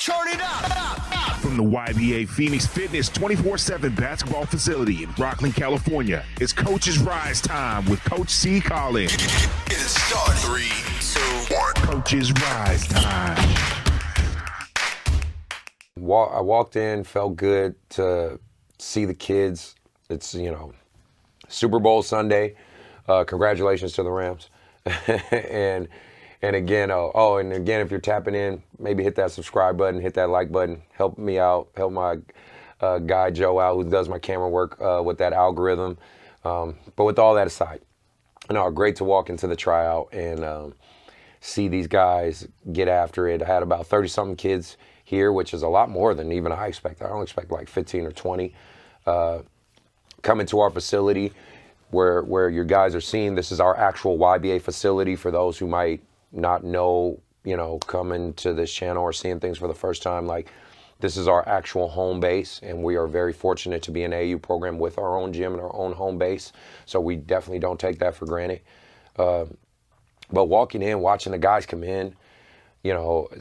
Turn it up. From the YBA Phoenix Fitness 24/7 basketball facility in Rockland, California, it's Coach's Rize time with Coach C.Collins. Get it started. 3, 2, 1. Coach's Rize time. I walked in, felt good to see the kids. It's, Super Bowl Sunday. Congratulations to the Rams. And again, if you're tapping in, maybe hit that subscribe button, hit that like button. Help me out. Help my guy Joe out, who does my camera work with that algorithm. But with all that aside, great to walk into the tryout and see these guys get after it. I had about 30-something kids here, which is a lot more than even I expected. I don't expect like 15 or 20 coming to our facility where your guys are seeing. This is our actual YBA facility for those who might not know, coming to this channel or seeing things for the first time. Like, this is our actual home base, and we are very fortunate to be an AAU program with our own gym and our own home base. So we definitely don't take that for granted. But walking in, watching the guys come in,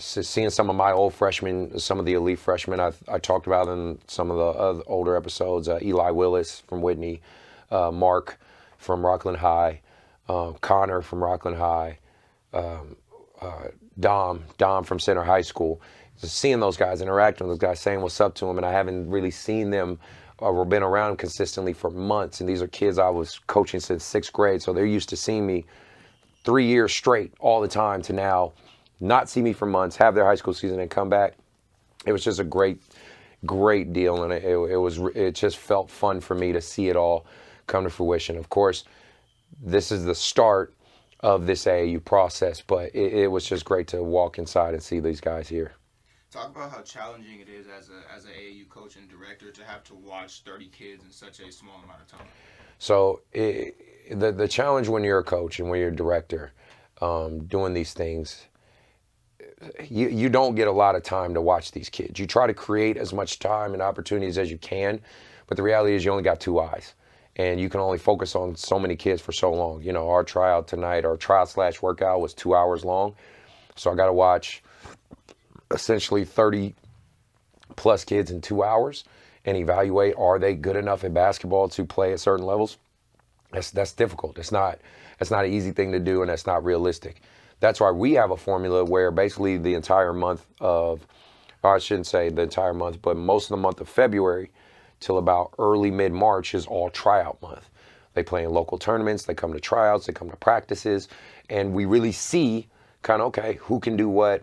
seeing some of my old freshmen, some of the elite freshmen I talked about in some of the other older episodes, Eli Willis from Whitney, Mark from Rockland High, Connor from Rockland High, Dom from Center High School. Just seeing those guys, interacting with those guys, saying what's up to them, and I haven't really seen them or been around consistently for months. And these are kids I was coaching since 6th grade, so they're used to seeing me 3 years straight all the time to now not see me for months, have their high school season, and come back. It was just a great deal, and it just felt fun for me to see it all come to fruition. Of course, this is the start of this AAU process, but it was just great to walk inside and see these guys here. Talk about how challenging it is as an AAU coach and director to have to watch 30 kids in such a small amount of time. So the challenge when you're a coach and when you're a director doing these things, you don't get a lot of time to watch these kids. You try to create as much time and opportunities as you can, but the reality is you only got 2 eyes. And you can only focus on so many kids for so long. Our tryout tonight, our trial/workout was 2 hours long. So I got to watch essentially 30 plus kids in 2 hours and evaluate, are they good enough at basketball to play at certain levels? That's difficult. That's not an easy thing to do, and that's not realistic. That's why we have a formula where basically the entire month of, or I shouldn't say the entire month, but most of the month of February till about early mid-March is all tryout month. They play in local tournaments, they come to tryouts, they come to practices, and we really see who can do what,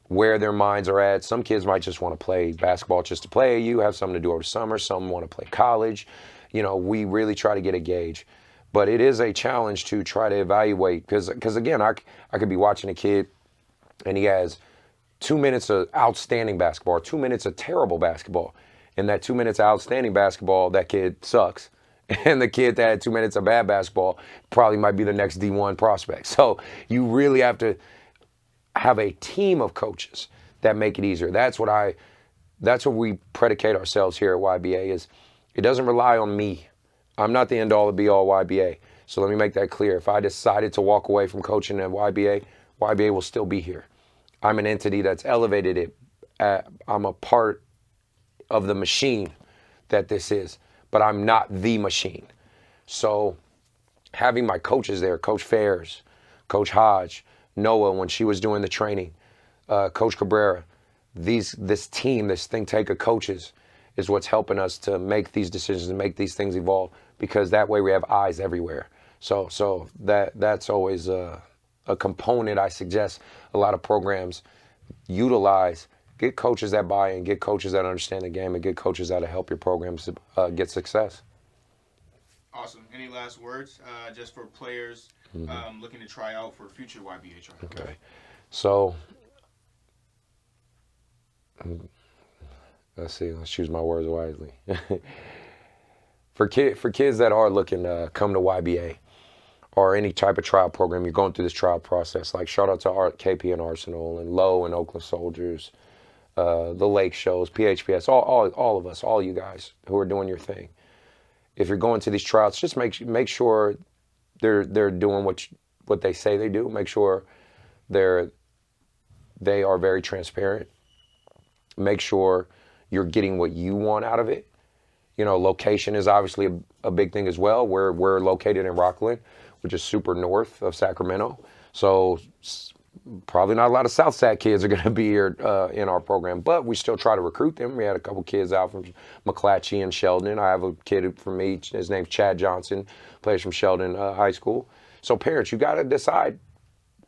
where their minds are at. Some kids might just want to play basketball just to play AAU, have something to do over the summer. Some want to play college. We really try to get a gauge. But it is a challenge to try to evaluate, because again, I could be watching a kid and he has 2 minutes of outstanding basketball, 2 minutes of terrible basketball. In that 2 minutes of outstanding basketball, that kid sucks. And the kid that had 2 minutes of bad basketball probably might be the next D1 prospect. So you really have to have a team of coaches that make it easier. That's what we predicate ourselves here at YBA is it doesn't rely on me. I'm not the end all to be all YBA. So let me make that clear. If I decided to walk away from coaching at YBA, YBA will still be here. I'm an entity that's elevated it. I'm a part of the machine that this is, but I'm not the machine. So having my coaches there, Coach Fairs, Coach Hodge, Noah when she was doing the training, Coach Cabrera, this team, this think tank of coaches is what's helping us to make these decisions and make these things evolve, because that way we have eyes everywhere. So that's always a component I suggest a lot of programs utilize. Get coaches that buy in, get coaches that understand the game, and get coaches that'll help your programs get success. Awesome. Any last words just for players looking to try out for future YBA tryouts? Okay. So, let's choose my words wisely. For kids that are looking to come to YBA or any type of trial program, you're going through this trial process. Like, shout out to KP and Arsenal and Lowe and Oakland Soldiers, the Lake Shows, PHPS, all of us, all you guys who are doing your thing. If you're going to these trials, just make sure they're doing what they say they do. Make sure they are very transparent. make sure you're getting what you want out of it. You know, location is obviously a big thing as well. We're located in Rockland, which is super north of Sacramento. So probably not a lot of South Sac kids are going to be here in our program, but we still try to recruit them. We had a couple kids out from McClatchy and Sheldon. I have a kid from each. His name's Chad Johnson, plays from Sheldon High School. So parents, you got to decide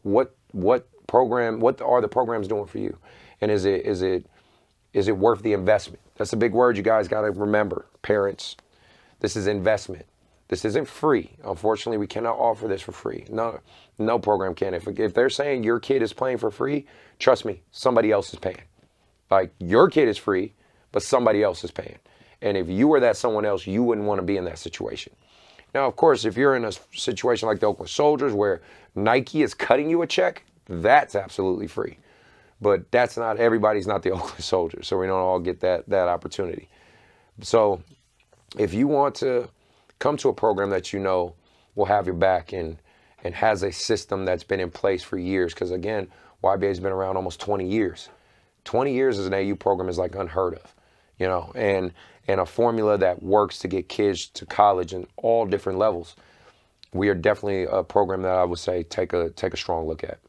what are the programs doing for you, and is it worth the investment? That's a big word you guys got to remember, parents. This is investment. This isn't free. Unfortunately, we cannot offer this for free. No program can. If they're saying your kid is playing for free, trust me, somebody else is paying. Like, your kid is free, but somebody else is paying. And if you were that someone else, you wouldn't want to be in that situation. Now, of course, if you're in a situation like the Oakland Soldiers where Nike is cutting you a check, that's absolutely free. But that's not, everybody's not the Oakland Soldiers, so we don't all get that opportunity. So if you want to come to a program that you know will have your back and has a system that's been in place for years, because again, YBA's been around almost 20 years. 20 years as an AU program is like unheard of, you know, and a formula that works to get kids to college in all different levels. We are definitely a program that I would say take a strong look at.